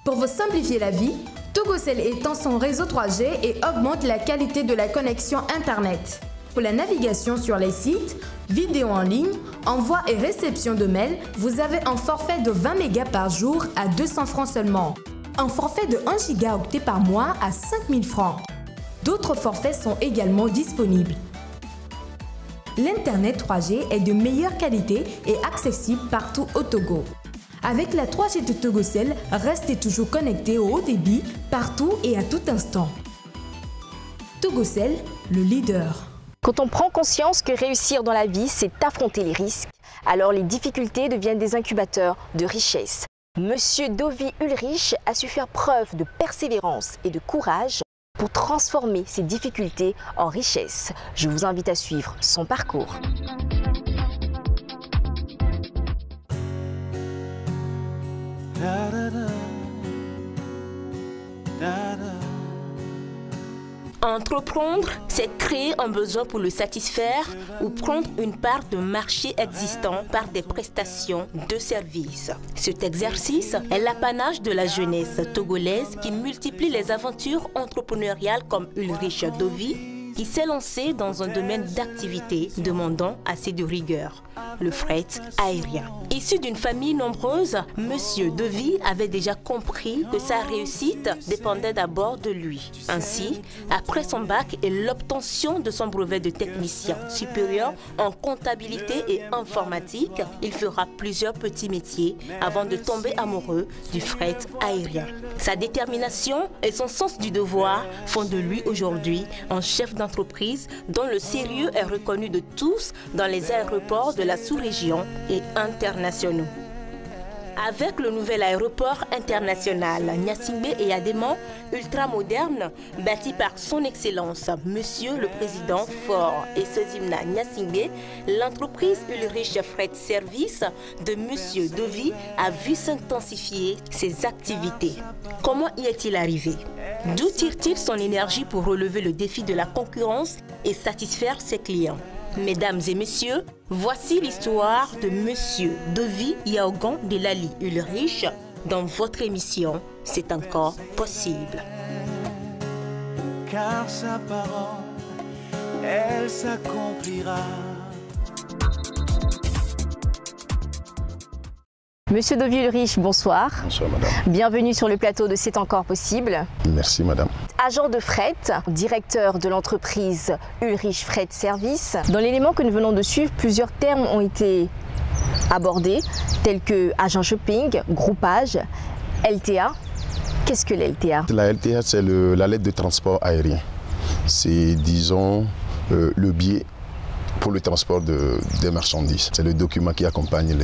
Pour vous simplifier la vie, Togocel étend son réseau 3G et augmente la qualité de la connexion Internet. Pour la navigation sur les sites, vidéos en ligne, envoi et réception de mails, vous avez un forfait de 20 mégas par jour à 200 francs seulement. Un forfait de 1 gigaoctet par mois à 5000 francs. D'autres forfaits sont également disponibles. L'Internet 3G est de meilleure qualité et accessible partout au Togo. Avec la 3G de Togocel, restez toujours connecté au haut débit, partout et à tout instant. Togocel, le leader. Quand on prend conscience que réussir dans la vie, c'est affronter les risques, alors les difficultés deviennent des incubateurs de richesse. Monsieur Dovi Ulrich a su faire preuve de persévérance et de courage pour transformer ces difficultés en richesse. Je vous invite à suivre son parcours. Entreprendre, c'est créer un besoin pour le satisfaire ou prendre une part de marché existant par des prestations de services. Cet exercice est l'apanage de la jeunesse togolaise qui multiplie les aventures entrepreneuriales comme Ulrich Dovi, qui s'est lancé dans un domaine d'activité demandant assez de rigueur, le fret aérien. Issu d'une famille nombreuse, Monsieur Dovi avait déjà compris que sa réussite dépendait d'abord de lui. Ainsi, après son bac et l'obtention de son brevet de technicien supérieur en comptabilité et informatique, il fera plusieurs petits métiers avant de tomber amoureux du fret aérien. Sa détermination et son sens du devoir font de lui aujourd'hui un chef d'entreprise dont le sérieux est reconnu de tous dans les aéroports de la sous-région et internationaux. Avec le nouvel aéroport international Gnassingbé et Adéman, ultra-moderne, bâti par son Excellence, Monsieur le Président Faure et Sezimna Gnassingbé, l'entreprise Ulrich Fret Service de Monsieur Dovi a vu s'intensifier ses activités. Comment y est-il arrivé? D'où tire-t-il son énergie pour relever le défi de la concurrence et satisfaire ses clients? Mesdames et messieurs, voici l'histoire de Monsieur Dovi Yaogan Delali Ulrich dans votre émission C'est encore possible. Car sa parole, elle s'accomplira. Monsieur Dovi Ulrich, bonsoir. Bonsoir madame. Bienvenue sur le plateau de C'est encore possible. Merci madame. Agent de fret, directeur de l'entreprise Ulrich Fret Service. Dans l'élément que nous venons de suivre, plusieurs termes ont été abordés, tels que agent shopping, groupage, LTA. Qu'est-ce que la LTA? La LTA, c'est la lettre de transport aérien. C'est, disons, le billet pour le transport des marchandises. C'est le document qui accompagne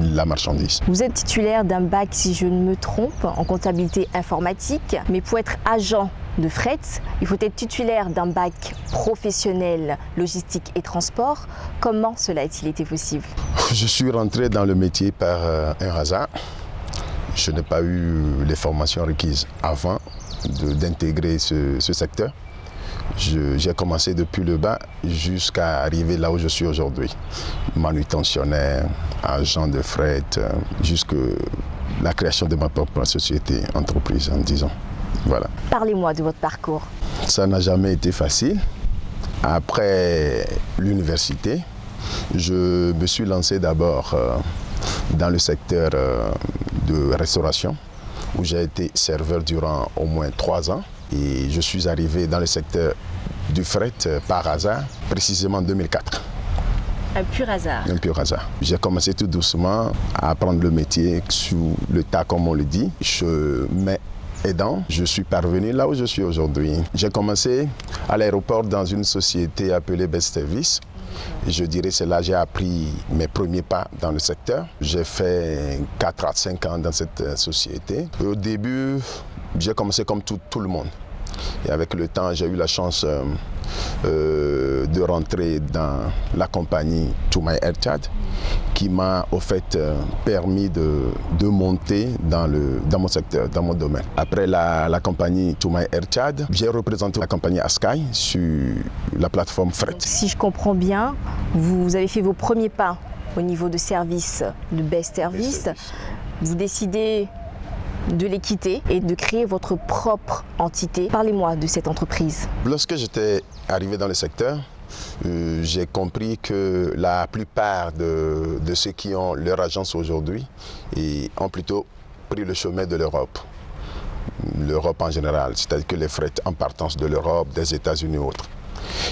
la marchandise. Vous êtes titulaire d'un bac, si je ne me trompe, en comptabilité informatique, mais pour être agent de fret, il faut être titulaire d'un bac professionnel logistique et transport. Comment cela a-t-il été possible? Je suis rentré dans le métier par un hasard. Je n'ai pas eu les formations requises avant d'intégrer ce secteur. J'ai commencé depuis le bas jusqu'à arriver là où je suis aujourd'hui. Manutentionnaire, agent de fret, jusqu'à la création de ma propre société, entreprise en 10 ans. Voilà. Parlez-moi de votre parcours. Ça n'a jamais été facile. Après l'université, je me suis lancé d'abord dans le secteur de restauration, où j'ai été serveur durant au moins 3 ans. Et je suis arrivé dans le secteur du fret par hasard, précisément en 2004. Un pur hasard. Un pur hasard. J'ai commencé tout doucement à apprendre le métier sous le tas, comme on le dit. Chemin aidant, je suis parvenu là où je suis aujourd'hui. J'ai commencé à l'aéroport dans une société appelée Best Service. Et je dirais c'est là que j'ai appris mes premiers pas dans le secteur. J'ai fait 4 à 5 ans dans cette société. Et au début, j'ai commencé comme tout le monde. Et avec le temps, j'ai eu la chance de rentrer dans la compagnie Toumaï Air Tchad, qui m'a au fait permis de monter dans mon secteur, dans mon domaine. Après la compagnie Toumaï Air Tchad, j'ai représenté la compagnie Askai sur la plateforme Fret. Si je comprends bien, vous avez fait vos premiers pas au niveau de service, de Best Service. Vous décidez de les quitter et de créer votre propre entité. Parlez-moi de cette entreprise. Lorsque j'étais arrivé dans le secteur, j'ai compris que la plupart de ceux qui ont leur agence aujourd'hui ont plutôt pris le chemin de l'Europe. L'Europe en général, c'est-à-dire que les frais en partance de l'Europe, des États-Unis ou autres.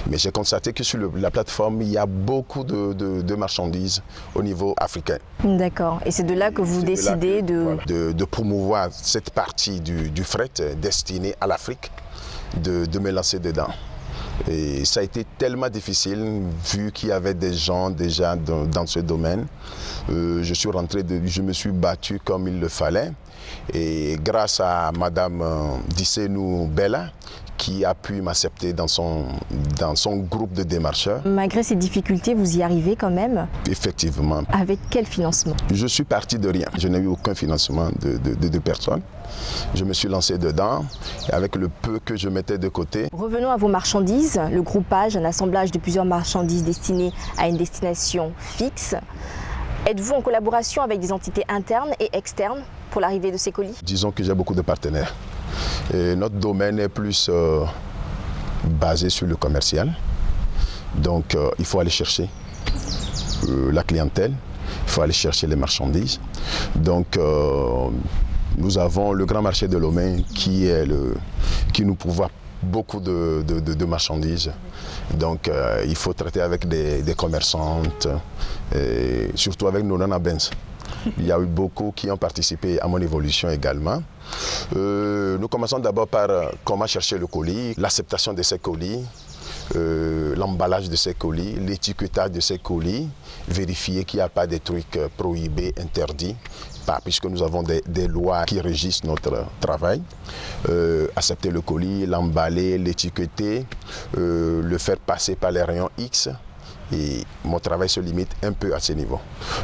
Mais j'ai constaté que sur la plateforme, il y a beaucoup de marchandises au niveau africain. D'accord. Et c'est de là que vous décidez de promouvoir cette partie du fret destinée à l'Afrique, de me lancer dedans. Et ça a été tellement difficile, vu qu'il y avait des gens déjà dans ce domaine. Je suis rentré, je me suis battu comme il le fallait. Et grâce à Madame Dissenou Bella, qui a pu m'accepter dans son groupe de démarcheurs. Malgré ces difficultés, vous y arrivez quand même? Effectivement. Avec quel financement? Je suis parti de rien. Je n'ai eu aucun financement de personne. Je me suis lancé dedans et avec le peu que je mettais de côté. Revenons à vos marchandises. Le groupage, un assemblage de plusieurs marchandises destinées à une destination fixe. Êtes-vous en collaboration avec des entités internes et externes pour l'arrivée de ces colis? Disons que j'ai beaucoup de partenaires. Et notre domaine est plus basé sur le commercial. Donc il faut aller chercher la clientèle, il faut aller chercher les marchandises. Donc nous avons le grand marché de Lomé qui nous pourvoit beaucoup de marchandises. Donc il faut traiter avec des commerçantes, et surtout avec nos Nana Benz. Il y a eu beaucoup qui ont participé à mon évolution également. Nous commençons d'abord par comment chercher le colis, l'acceptation de ces colis, l'emballage de ces colis, l'étiquetage de ces colis, vérifier qu'il n'y a pas des trucs prohibés, interdits, puisque nous avons des lois qui régissent notre travail. Accepter le colis, l'emballer, l'étiqueter, le faire passer par les rayons X. Et mon travail se limite un peu à ce niveau.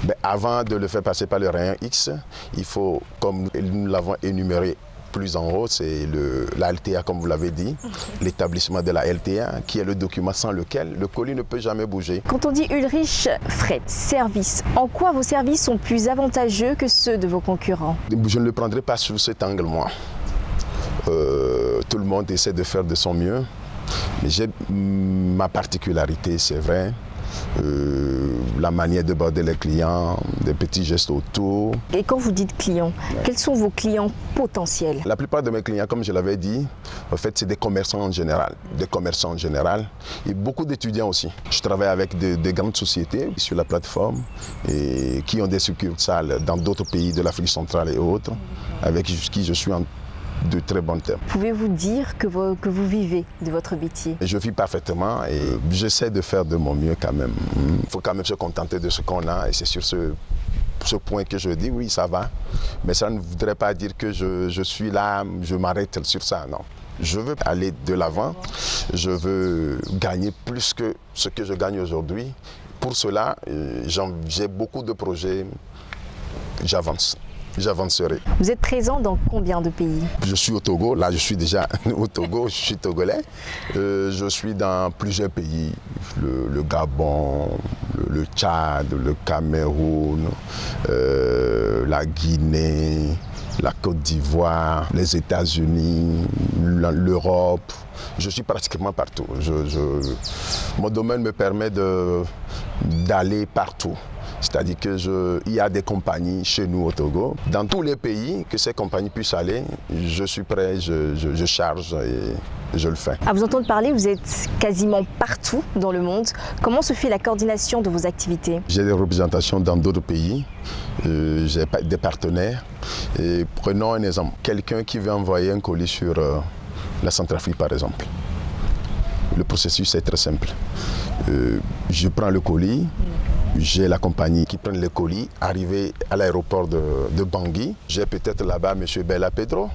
Mais avant de le faire passer par le rayon X, il faut, comme nous l'avons énuméré plus en haut, c'est la LTA, comme vous l'avez dit, l'établissement de la LTA, qui est le document sans lequel le colis ne peut jamais bouger. Quand on dit Ulrich Fret Service, en quoi vos services sont plus avantageux que ceux de vos concurrents? Je ne le prendrai pas sous cet angle, moi. Tout le monde essaie de faire de son mieux. Mais j'ai ma particularité, c'est vrai. La manière de border les clients, des petits gestes autour. Et quand vous dites clients, quels sont vos clients potentiels? La plupart de mes clients, comme je l'avais dit, en fait, c'est des commerçants en général. Et beaucoup d'étudiants aussi. Je travaille avec des grandes sociétés sur la plateforme et qui ont des succursales dans d'autres pays de l'Afrique centrale et autres, avec qui je suis en de très bons termes. Pouvez-vous dire que vous vivez de votre métier? Je vis parfaitement et j'essaie de faire de mon mieux quand même. Il faut quand même se contenter de ce qu'on a et c'est sur ce point que je dis oui, ça va. Mais ça ne voudrait pas dire que je suis là, je m'arrête sur ça, non. Je veux aller de l'avant, je veux gagner plus que ce que je gagne aujourd'hui. Pour cela, j'ai beaucoup de projets, j'avancerai. Vous êtes présent dans combien de pays? Je suis au Togo, là je suis déjà au Togo, je suis togolais. Je suis dans plusieurs pays, le Gabon, le Tchad, le Cameroun, la Guinée, la Côte d'Ivoire, les États-Unis, l'Europe. Je suis pratiquement partout. Mon domaine me permet d'aller partout. C'est-à-dire qu'il y a des compagnies chez nous au Togo. Dans tous les pays que ces compagnies puissent aller, je suis prêt, je charge et je le fais. À vous entendre parler, vous êtes quasiment partout dans le monde. Comment se fait la coordination de vos activités? J'ai des représentations dans d'autres pays, j'ai des partenaires. Et prenons un exemple, quelqu'un qui veut envoyer un colis sur la Centrafrique par exemple. Le processus est très simple. Je prends le colis. J'ai la compagnie qui prend le colis, arrivé à l'aéroport de Bangui. J'ai peut-être là-bas M. Bella Pedro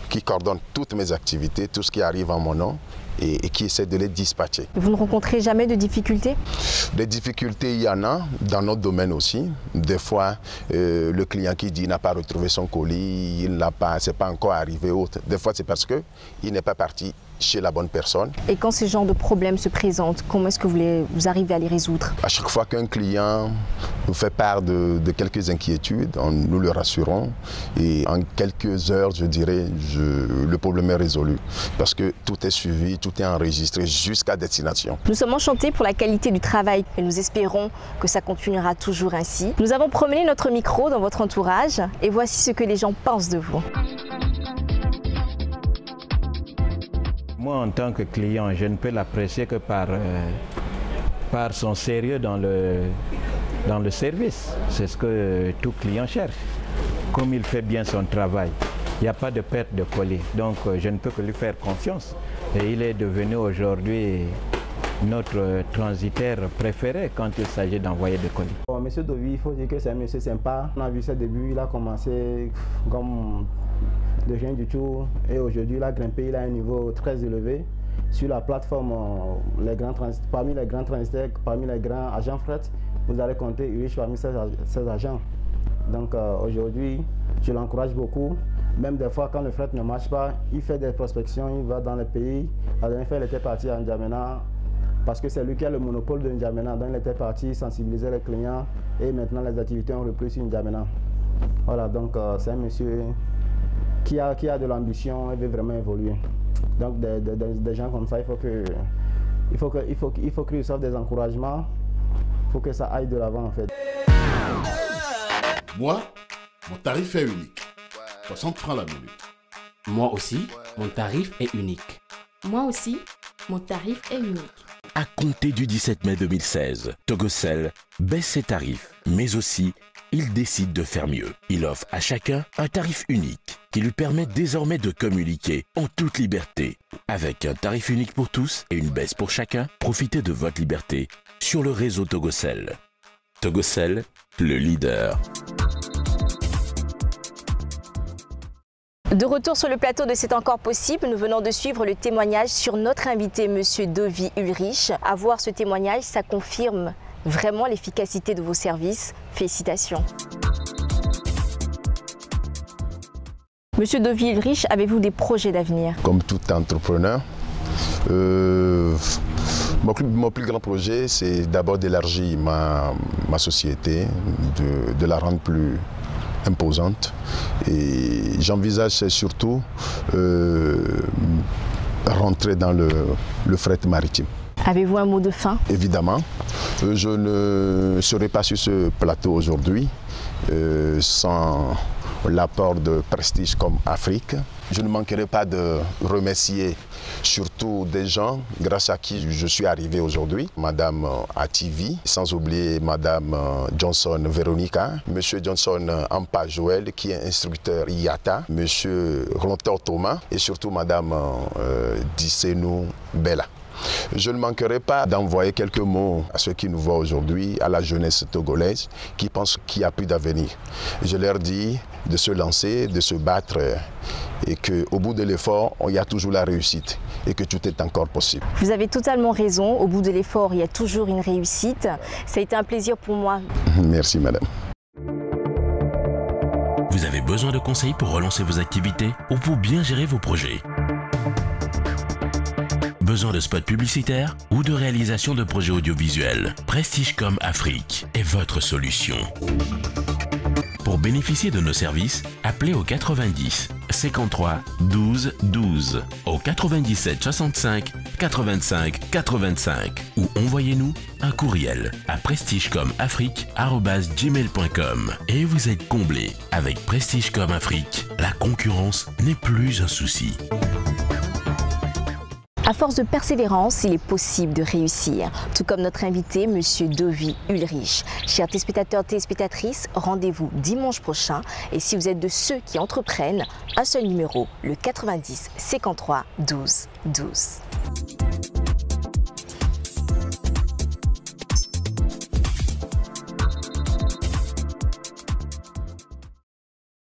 qui coordonne toutes mes activités, tout ce qui arrive en mon nom et qui essaie de les dispatcher. Vous ne rencontrez jamais de difficultés? Des difficultés, il y en a dans notre domaine aussi. Des fois, le client qui dit qu'il n'a pas retrouvé son colis, il n'a pas, c'est pas encore arrivé autre. Des fois, c'est parce qu'il n'est pas parti chez la bonne personne. Et quand ce genre de problème se présente, comment est-ce que vous arrivez à les résoudre? À chaque fois qu'un client nous fait part de quelques inquiétudes, nous le rassurons et en quelques heures, je dirais, le problème est résolu parce que tout est suivi, tout est enregistré jusqu'à destination. Nous sommes enchantés pour la qualité du travail et nous espérons que ça continuera toujours ainsi. Nous avons promené notre micro dans votre entourage et voici ce que les gens pensent de vous. Moi, en tant que client, je ne peux l'apprécier que par son sérieux dans le service. C'est ce que tout client cherche. Comme il fait bien son travail, il n'y a pas de perte de colis. Donc, je ne peux que lui faire confiance. Et il est devenu aujourd'hui notre transitaire préféré quand il s'agit d'envoyer des colis. Bon, Monsieur Dovi, il faut dire que c'est un monsieur sympa. On a vu ses débuts, il a commencé comme de rien du tout et aujourd'hui il a grimpé, il a un niveau très élevé sur la plateforme. Parmi les grands transitaires, parmi les grands agents fret, vous allez compter Ulrich parmi ces agents. Donc aujourd'hui, je l'encourage beaucoup. Même des fois, quand le fret ne marche pas, il fait des prospections, il va dans les pays. La dernière fois, il était parti à N'Djamena parce que c'est lui qui a le monopole de N'Djamena. Donc il était parti sensibiliser les clients et maintenant les activités ont repris sur N'Djamena. Voilà, donc c'est un monsieur qui a de l'ambition et veut vraiment évoluer. Donc des gens comme ça, il faut qu'ils reçoivent des encouragements, il faut que ça aille de l'avant en fait. Moi, mon tarif est unique. 60 francs la minute. Moi aussi, mon tarif est unique. Moi aussi, mon tarif est unique. À compter du 17 mai 2016, Togocel baisse ses tarifs, mais aussi il décide de faire mieux. Il offre à chacun un tarif unique qui lui permet désormais de communiquer en toute liberté. Avec un tarif unique pour tous et une baisse pour chacun, profitez de votre liberté sur le réseau Togocel. Togocel, le leader. De retour sur le plateau de C'est encore possible, nous venons de suivre le témoignage sur notre invité, Monsieur Dovi Ulrich. À voir ce témoignage, ça confirme vraiment l'efficacité de vos services. Félicitations. Monsieur Dovi Ulrich, avez-vous des projets d'avenir? Comme tout entrepreneur, mon plus grand projet, c'est d'abord d'élargir ma société, de la rendre plus imposante. Et j'envisage surtout rentrer dans le fret maritime. Avez-vous un mot de fin? Évidemment, je ne serai pas sur ce plateau aujourd'hui sans l'apport de Prestige comme Afrique. Je ne manquerai pas de remercier surtout des gens grâce à qui je suis arrivé aujourd'hui. Madame Ativi, sans oublier Madame Johnson Véronica, Monsieur Johnson Ampa Joël qui est instructeur IATA, Monsieur Rontor Thomas et surtout Madame Dissenou Bella. Je ne manquerai pas d'envoyer quelques mots à ceux qui nous voient aujourd'hui, à la jeunesse togolaise qui pense qu'il n'y a plus d'avenir. Je leur dis de se lancer, de se battre et qu'au bout de l'effort, il y a toujours la réussite et que tout est encore possible. Vous avez totalement raison, au bout de l'effort, il y a toujours une réussite. Ça a été un plaisir pour moi. Merci madame. Vous avez besoin de conseils pour relancer vos activités ou pour bien gérer vos projets? Besoin de spots publicitaires ou de réalisation de projets audiovisuels? Prestigecom Afrique est votre solution. Pour bénéficier de nos services, appelez au 90 53 12 12, au 97 65 85 85 ou envoyez-nous un courriel à prestigecomafrique@gmail.com et vous êtes comblé. Avec Prestigecom Afrique, la concurrence n'est plus un souci. À force de persévérance, il est possible de réussir, tout comme notre invité, Monsieur Dovi Ulrich. Chers téléspectateurs, téléspectatrices, rendez-vous dimanche prochain. Et si vous êtes de ceux qui entreprennent, un seul numéro, le 90 53 12 12.